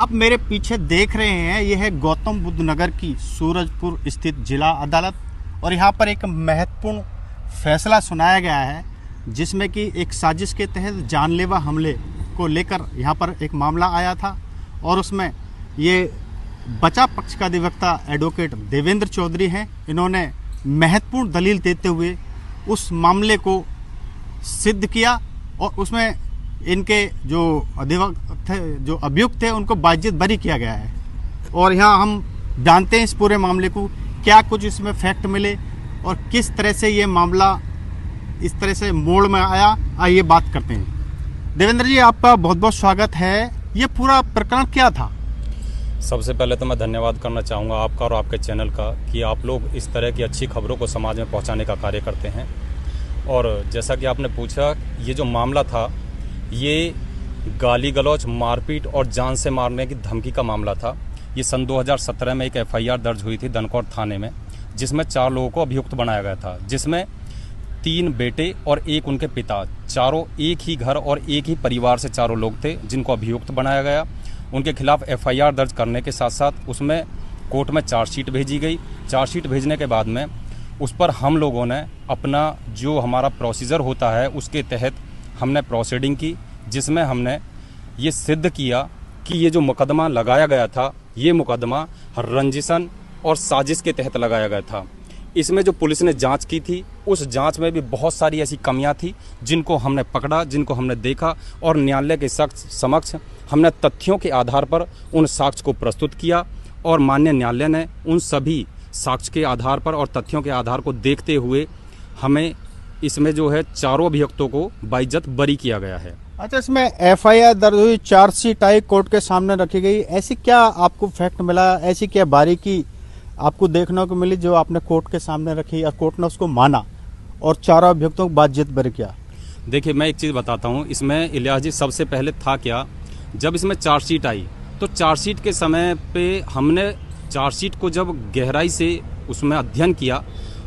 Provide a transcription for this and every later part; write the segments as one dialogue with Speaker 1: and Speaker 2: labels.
Speaker 1: आप मेरे पीछे देख रहे हैं, यह है गौतम बुद्ध नगर की सूरजपुर स्थित जिला अदालत और यहाँ पर एक महत्वपूर्ण फैसला सुनाया गया है, जिसमें कि एक साजिश के तहत जानलेवा हमले को लेकर यहाँ पर एक मामला आया था और उसमें ये बचाव पक्ष का अधिवक्ता एडवोकेट देवेंद्र चौधरी हैं। इन्होंने महत्वपूर्ण दलील देते हुए उस मामले को सिद्ध किया और उसमें इनके जो जो अभियुक्त थे उनको बाइज्जत बरी किया गया है। और यहाँ हम जानते हैं इस पूरे मामले को, क्या कुछ इसमें फैक्ट मिले और किस तरह से ये मामला इस तरह से मोड़ में आया, आइए बात करते हैं। देवेंद्र जी, आपका बहुत बहुत स्वागत है। ये पूरा प्रकरण क्या था?
Speaker 2: सबसे पहले तो मैं धन्यवाद करना चाहूँगा आपका और आपके चैनल का कि आप लोग इस तरह की अच्छी खबरों को समाज में पहुँचाने का कार्य करते हैं। और जैसा कि आपने पूछा, ये जो मामला था ये गाली गलौज, मारपीट और जान से मारने की धमकी का मामला था। ये सन 2017 में एक FIR दर्ज हुई थी धनकौर थाने में, जिसमें 4 लोगों को अभियुक्त बनाया गया था, जिसमें 3 बेटे और 1 उनके पिता, चारों एक ही घर और एक ही परिवार से चारों लोग थे जिनको अभियुक्त बनाया गया। उनके खिलाफ FIR दर्ज करने के साथ साथ उसमें कोर्ट में चार्जशीट भेजी गई। चार्जशीट भेजने के बाद में उस पर हम लोगों ने अपना जो हमारा प्रोसीजर होता है उसके तहत हमने प्रोसीडिंग की, जिसमें हमने ये सिद्ध किया कि ये जो मुकदमा लगाया गया था ये मुकदमा रंजिशन और साजिश के तहत लगाया गया था। इसमें जो पुलिस ने जांच की थी उस जांच में भी बहुत सारी ऐसी कमियां थी जिनको हमने पकड़ा, जिनको हमने देखा और न्यायालय के समक्ष हमने तथ्यों के आधार पर उन साक्ष्य को प्रस्तुत किया और माननीय न्यायालय ने उन सभी साक्ष्य के आधार पर और तथ्यों के आधार को देखते हुए हमें इसमें जो है चारों अभियुक्तों को बाइज्जत बरी किया गया है।
Speaker 1: अच्छा, इसमें FIR दर्ज हुई, चार्जशीट आई, कोर्ट के सामने रखी गई, ऐसी क्या आपको फैक्ट मिला, ऐसी क्या बारीकी आपको देखने को मिली जो आपने कोर्ट के सामने रखी या कोर्ट ने उसको माना और चारों अभियुक्तों को बाइज्जत बरी किया?
Speaker 2: देखिए, मैं एक चीज़ बताता हूँ। इसमें इलियास जी, सबसे पहले था क्या, जब इसमें चार्जशीट आई तो चार्जशीट के समय पे हमने चार्जशीट को जब गहराई से उसमें अध्ययन किया,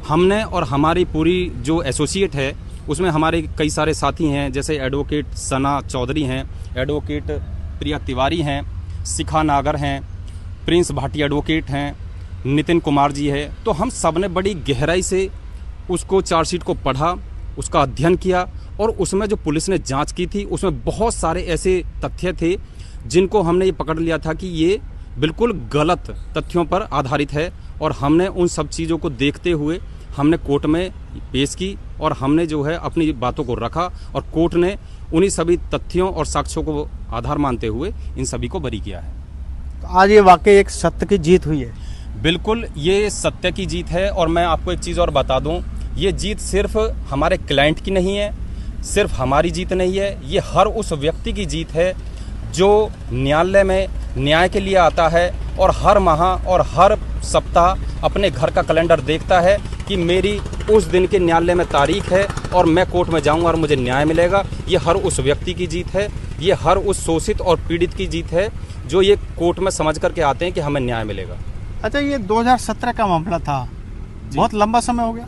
Speaker 2: हमने और हमारी पूरी जो एसोसिएट है उसमें हमारे कई सारे साथी हैं, जैसे एडवोकेट सना चौधरी हैं, एडवोकेट प्रिया तिवारी हैं, शिखा नागर हैं, प्रिंस भाटी एडवोकेट हैं, नितिन कुमार जी है। तो हम सब ने बड़ी गहराई से उसको चार्जशीट को पढ़ा, उसका अध्ययन किया और उसमें जो पुलिस ने जांच की थी उसमें बहुत सारे ऐसे तथ्य थे जिनको हमने ये पकड़ लिया था कि ये बिल्कुल गलत तथ्यों पर आधारित है। और हमने उन सब चीज़ों को देखते हुए हमने कोर्ट में पेश की और हमने जो है अपनी बातों को रखा और कोर्ट ने उन्हीं सभी तथ्यों और साक्ष्यों को आधार मानते हुए इन सभी को बरी किया है।
Speaker 1: तो आज ये वाकई एक सत्य की जीत हुई है?
Speaker 2: बिल्कुल, ये सत्य की जीत है। और मैं आपको एक चीज़ और बता दूं, ये जीत सिर्फ हमारे क्लाइंट की नहीं है, सिर्फ हमारी जीत नहीं है, ये हर उस व्यक्ति की जीत है जो न्यायालय में न्याय के लिए आता है और हर माह और हर सप्ताह अपने घर का कैलेंडर देखता है कि मेरी उस दिन के न्यायालय में तारीख है और मैं कोर्ट में जाऊंगा और मुझे न्याय मिलेगा। ये हर उस व्यक्ति की जीत है, ये हर उस शोषित और पीड़ित की जीत है जो ये कोर्ट में समझ करके आते हैं कि हमें न्याय मिलेगा।
Speaker 1: अच्छा, ये 2017 का मामला था, बहुत लंबा समय हो गया।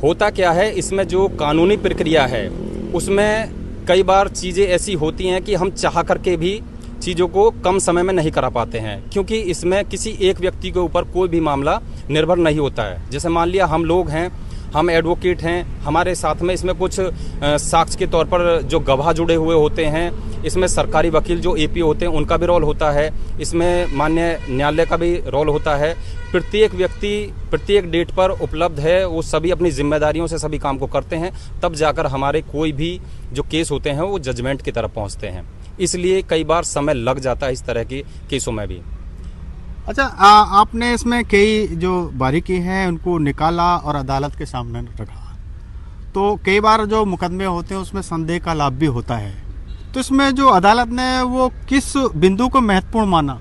Speaker 2: होता क्या है, इसमें जो कानूनी प्रक्रिया है उसमें कई बार चीज़ें ऐसी होती हैं कि हम चाह करके भी चीज़ों को कम समय में नहीं करा पाते हैं, क्योंकि इसमें किसी एक व्यक्ति के ऊपर कोई भी मामला निर्भर नहीं होता है। जैसे मान लिया हम लोग हैं, हम एडवोकेट हैं, हमारे साथ में इसमें कुछ साक्ष्य के तौर पर जो गवाह जुड़े हुए होते हैं, इसमें सरकारी वकील जो AP होते हैं उनका भी रोल होता है, इसमें माननीय न्यायालय का भी रोल होता है। प्रत्येक व्यक्ति प्रत्येक डेट पर उपलब्ध है, वो सभी अपनी जिम्मेदारियों से सभी काम को करते हैं, तब जाकर हमारे कोई भी जो केस होते हैं वो जजमेंट की तरफ पहुंचते हैं। इसलिए कई बार समय लग जाता है इस तरह के केसों में भी।
Speaker 1: अच्छा, आपने इसमें कई जो बारीकी हैं उनको निकाला और अदालत के सामने रखा, तो कई बार जो मुकदमे होते हैं उसमें संदेह का लाभ भी होता है, तो इसमें जो अदालत ने वो किस बिंदु को महत्वपूर्ण माना?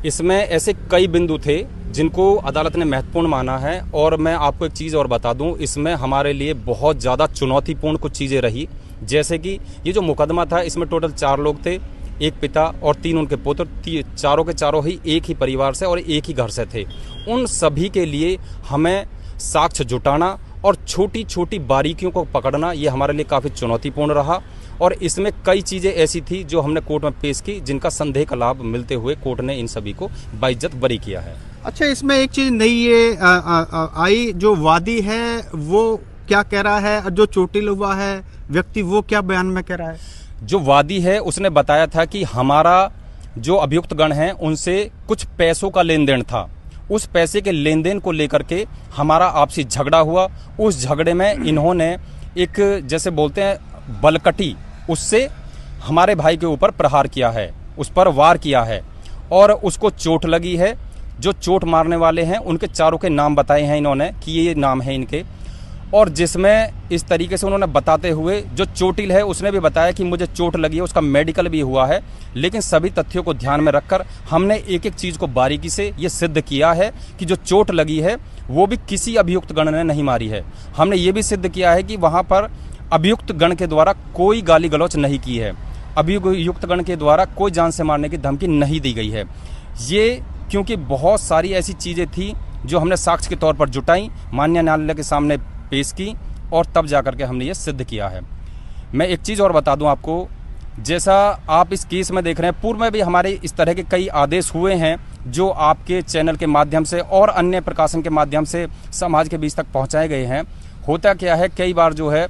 Speaker 2: इसमें ऐसे कई बिंदु थे जिनको अदालत ने महत्वपूर्ण माना है। और मैं आपको एक चीज़ और बता दूं, इसमें हमारे लिए बहुत ज़्यादा चुनौतीपूर्ण कुछ चीज़ें रही। जैसे कि ये जो मुकदमा था इसमें टोटल 4 लोग थे, एक पिता और 3 उनके पुत्र, चारों के चारों ही एक ही परिवार से और एक ही घर से थे। उन सभी के लिए हमें साक्ष्य जुटाना और छोटी छोटी बारीकियों को पकड़ना, ये हमारे लिए काफ़ी चुनौतीपूर्ण रहा। और इसमें कई चीज़ें ऐसी थी जो हमने कोर्ट में पेश की, जिनका संदेह का लाभ मिलते हुए कोर्ट ने इन सभी को बाइज्जत बरी किया है।
Speaker 1: अच्छा, इसमें एक चीज नई ये आई, जो वादी है वो क्या कह रहा है और जो चोटिल हुआ है व्यक्ति वो क्या बयान में कह रहा है?
Speaker 2: जो वादी है उसने बताया था कि हमारा जो अभियुक्त गण हैं उनसे कुछ पैसों का लेन देन था, उस पैसे के लेन देन को लेकर के हमारा आपसी झगड़ा हुआ। उस झगड़े में इन्होंने एक जैसे बोलते हैं बलकटी, उससे हमारे भाई के ऊपर प्रहार किया है, उस पर वार किया है और उसको चोट लगी है। जो चोट मारने वाले हैं उनके चारों के नाम बताए हैं इन्होंने कि ये नाम है इनके, और जिसमें इस तरीके से उन्होंने बताते हुए जो चोटिल है उसने भी बताया कि मुझे चोट लगी है, उसका मेडिकल भी हुआ है। लेकिन सभी तथ्यों को ध्यान में रखकर हमने एक एक चीज़ को बारीकी से ये सिद्ध किया है कि जो चोट लगी है वो भी किसी अभियुक्त गण ने नहीं मारी है। हमने ये भी सिद्ध किया है कि वहाँ पर अभियुक्त गण के द्वारा कोई गाली गलौच नहीं की है, अभियुक्त गण के द्वारा कोई जान से मारने की धमकी नहीं दी गई है। ये क्योंकि बहुत सारी ऐसी चीज़ें थी जो हमने साक्ष्य के तौर पर जुटाई, माननीय न्यायालय के सामने पेश की और तब जाकर के हमने ये सिद्ध किया है। मैं एक चीज़ और बता दूं आपको, जैसा आप इस केस में देख रहे हैं, पूर्व में भी हमारे इस तरह के कई आदेश हुए हैं जो आपके चैनल के माध्यम से और अन्य प्रकाशन के माध्यम से समाज के बीच तक पहुंचाए गए हैं। होता क्या है, कई बार जो है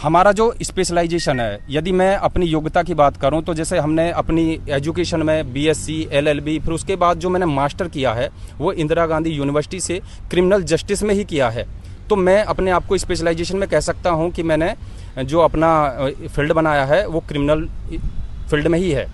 Speaker 2: हमारा जो स्पेशलाइजेशन है, यदि मैं अपनी योग्यता की बात करूं तो जैसे हमने अपनी एजुकेशन में बीएससी, एलएलबी, फिर उसके बाद जो मैंने मास्टर किया है वो इंदिरा गांधी यूनिवर्सिटी से क्रिमिनल जस्टिस में ही किया है। तो मैं अपने आप को स्पेशलाइजेशन में कह सकता हूं कि मैंने जो अपना फील्ड बनाया है वो क्रिमिनल फील्ड में ही है।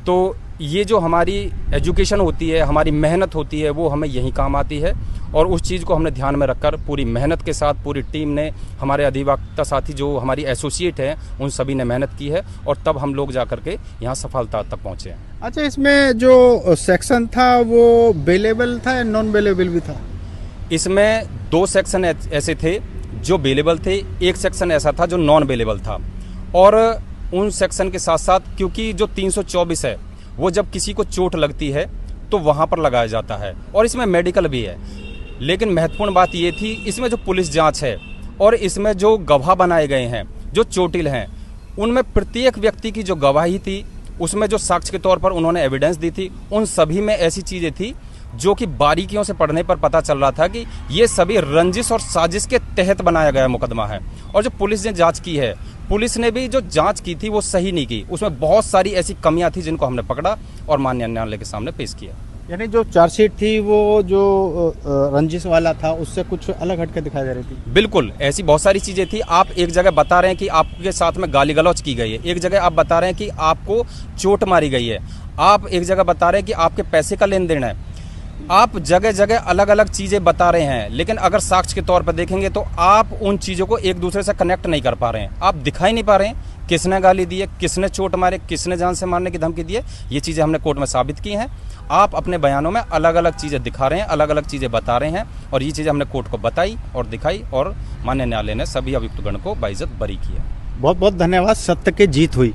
Speaker 2: तो ये जो हमारी एजुकेशन होती है, हमारी मेहनत होती है, वो हमें यहीं काम आती है और उस चीज़ को हमने ध्यान में रखकर पूरी मेहनत के साथ पूरी टीम ने, हमारे अधिवक्ता साथी जो हमारी एसोसिएट हैं उन सभी ने मेहनत की है और तब हम लोग जाकर के यहाँ सफलता तक पहुँचे हैं।
Speaker 1: अच्छा, इसमें जो सेक्शन था वो बेलेबल था या नॉन बेलेबल भी था?
Speaker 2: इसमें 2 सेक्शन ऐसे थे जो बेलेबल थे, एक सेक्शन ऐसा था जो नॉन बेलेबल था। और उन सेक्शन के साथ साथ क्योंकि जो 324 है वो जब किसी को चोट लगती है तो वहाँ पर लगाया जाता है और इसमें मेडिकल भी है। लेकिन महत्वपूर्ण बात ये थी, इसमें जो पुलिस जांच है और इसमें जो गवाह बनाए गए हैं जो चोटिल हैं, उनमें प्रत्येक व्यक्ति की जो गवाही थी उसमें जो साक्ष्य के तौर पर उन्होंने एविडेंस दी थी, उन सभी में ऐसी चीज़ें थी जो कि बारीकियों से पढ़ने पर पता चल रहा था कि ये सभी रंजिश और साजिश के तहत बनाया गया मुकदमा है। और जो पुलिस ने जांच की है, पुलिस ने भी जो जांच की थी वो सही नहीं की, उसमें बहुत सारी ऐसी कमियां थी जिनको हमने पकड़ा और माननीय न्यायालय के सामने पेश किया।
Speaker 1: यानी जो चार्जशीट थी वो जो रंजिश वाला था उससे कुछ अलग हटके दिखाई दे रही थी?
Speaker 2: बिल्कुल, ऐसी बहुत सारी चीज़ें थी। आप एक जगह बता रहे हैं कि आपके साथ में गाली गलौच की गई है, एक जगह आप बता रहे हैं कि आपको चोट मारी गई है, आप एक जगह बता रहे हैं कि आपके पैसे का लेन देन है, आप जगह जगह अलग अलग चीज़ें बता रहे हैं। लेकिन अगर साक्ष्य के तौर पर देखेंगे तो आप उन चीज़ों को एक दूसरे से कनेक्ट नहीं कर पा रहे हैं, आप दिखाई नहीं पा रहे हैं किसने गाली दी है, किसने चोट मारे, किसने जान से मारने की धमकी दी है। ये चीज़ें हमने कोर्ट में साबित की हैं। आप अपने बयानों में अलग अलग चीज़ें दिखा रहे हैं, अलग अलग चीज़ें बता रहे हैं और ये चीज़ें हमने कोर्ट को बताई और दिखाई और माननीय न्यायालय ने सभी अभियुक्तगण को बाइज्जत बरी किया।
Speaker 1: बहुत बहुत धन्यवाद। सत्य की जीत हुई।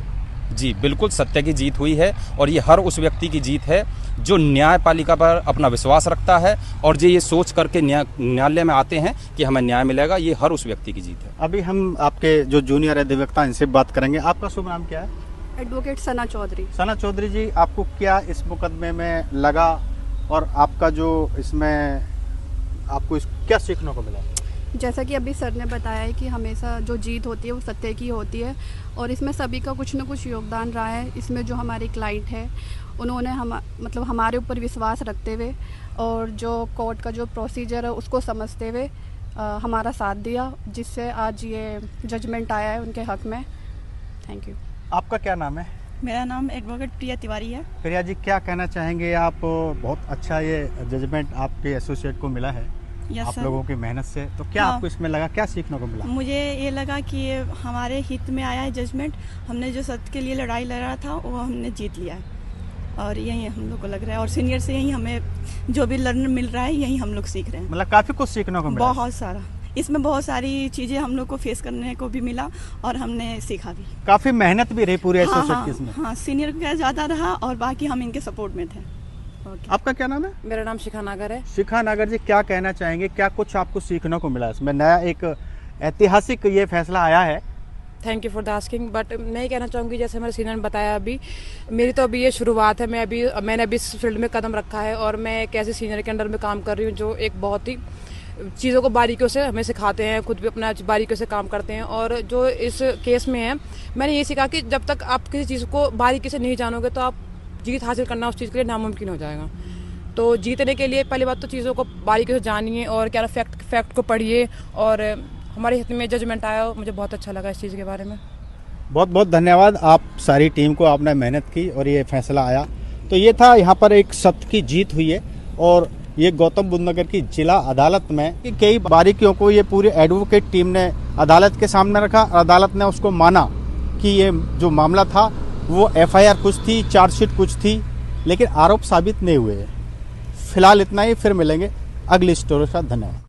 Speaker 2: जी बिल्कुल, सत्य की जीत हुई है और ये हर उस व्यक्ति की जीत है जो न्यायपालिका पर अपना विश्वास रखता है और जो ये सोच करके न्यायालय में आते हैं कि हमें न्याय मिलेगा। ये हर उस व्यक्ति की जीत है।
Speaker 1: अभी हम आपके जो जूनियर अधिवक्ता इनसे बात करेंगे। आपका शुभ नाम क्या है?
Speaker 3: एडवोकेट सना चौधरी।
Speaker 1: सना चौधरी जी, आपको क्या इस मुकदमे में लगा और आपका जो इसमें आपको क्या सीखने को मिला?
Speaker 3: जैसा कि अभी सर ने बताया है कि हमेशा जो जीत होती है वो सत्य की होती है और इसमें सभी का कुछ न कुछ योगदान रहा है। इसमें जो हमारे क्लाइंट है उन्होंने हमारे ऊपर विश्वास रखते हुए और जो कोर्ट का जो प्रोसीजर है उसको समझते हुए हमारा साथ दिया, जिससे आज ये जजमेंट आया है उनके हक में। Thank you.
Speaker 1: आपका क्या नाम है?
Speaker 4: मेरा नाम एडवोकेट प्रिया तिवारी है।
Speaker 1: प्रिया जी, क्या कहना चाहेंगे आप? बहुत अच्छा ये जजमेंट आपके एसोसिएट को मिला है आप लोगों की मेहनत से, तो क्या आपको इसमें लगा, क्या सीखने को मिला?
Speaker 4: मुझे ये लगा कि ये हमारे हित में आया है जजमेंट। हमने जो सत्य के लिए लड़ाई लड़ा था वो हमने जीत लिया है और यही हम लोग को लग रहा है और सीनियर से यही हमें जो भी लर्न मिल रहा है यही हम लोग सीख रहे हैं।
Speaker 1: मतलब काफी कुछ सीखने को मिला?
Speaker 4: बहुत सारा, इसमें बहुत सारी चीज़ें हम लोग को फेस करने को भी मिला और हमने सीखा भी।
Speaker 1: काफी मेहनत भी रही पूरे एसोसिएट केस में?
Speaker 4: हाँ, सीनियर का ज़्यादा रहा और बाकी हम इनके सपोर्ट में थे।
Speaker 1: आपका क्या नाम है?
Speaker 5: मेरा नाम शिखा नागर है।
Speaker 1: शिखा नागर जी, क्या कहना चाहेंगे, क्या कुछ आपको सीखने को मिला इसमें? नया एक ऐतिहासिक ये फैसला आया है
Speaker 5: thank you for the asking. But मैं ये कहना चाहूँगी, जैसे हमारे सीनियर ने बताया, अभी मेरी तो अभी ये शुरुआत है। मैंने अभी इस फील्ड में कदम रखा है और मैं एक ऐसे सीनियर के अंडर में काम कर रही हूँ जो एक बहुत ही चीज़ों को बारीकियों से हमें सिखाते हैं, खुद भी अपना बारीकियों से काम करते हैं। और जो इस केस में है, मैंने ये सीखा कि जब तक आप किसी चीज़ को बारीकी से नहीं जानोगे तो आप जीत हासिल करना उस चीज़ के लिए नामुमकिन हो जाएगा। तो जीतने के लिए पहली बात तो चीज़ों को बारीकी से जानिए और क्या फैक्ट को पढ़िए। और हमारे हित में जजमेंट आया, मुझे बहुत अच्छा लगा इस चीज़ के बारे में।
Speaker 1: बहुत बहुत धन्यवाद आप सारी टीम को, आपने मेहनत की और ये फैसला आया। तो ये था, यहाँ पर एक सत्य की जीत हुई है और ये गौतम बुद्ध नगर की जिला अदालत में कि कई बारीकियों को ये पूरी एडवोकेट टीम ने अदालत के सामने रखा। अदालत ने उसको माना कि ये जो मामला था वो FIR कुछ थी, चार्जशीट कुछ थी, लेकिन आरोप साबित नहीं हुए। फिलहाल इतना ही, फिर मिलेंगे अगली स्टोरी के साथ। धन्यवाद।